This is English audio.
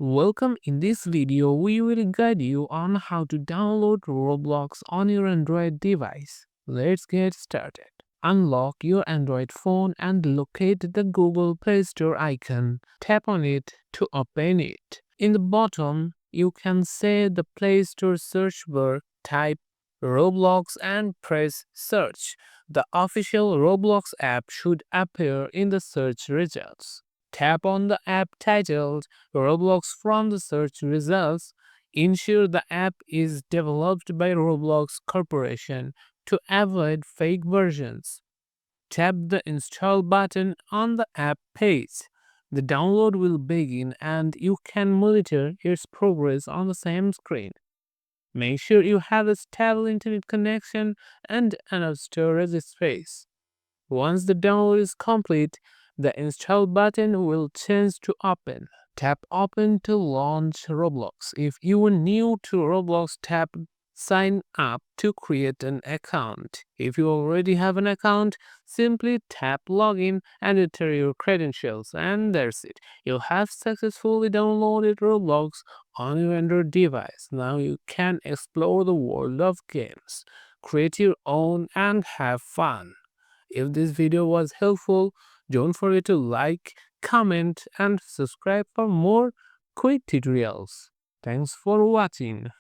Welcome. In this video, we will guide you on how to download Roblox on your Android device. Let's get started. Unlock your Android phone and locate the Google Play Store icon. Tap on it to open it. In the bottom, you can say the Play Store search bar, type Roblox and press search. The official Roblox app should appear in the search results. Tap on the app titled Roblox from the search results. Ensure the app is developed by Roblox Corporation to avoid fake versions. Tap the install button on the app page. The download will begin and you can monitor its progress on the same screen. Make sure you have a stable internet connection and enough storage space. Once the download is complete, the install button will change to open. Tap open to launch Roblox. If you are new to Roblox, tap sign up to create an account. If you already have an account, simply tap login and enter your credentials, and that's it. You have successfully downloaded Roblox on your Android device. Now you can explore the world of games, create your own, and have fun. If this video was helpful, don't forget to like, comment, and subscribe for more quick tutorials. Thanks for watching.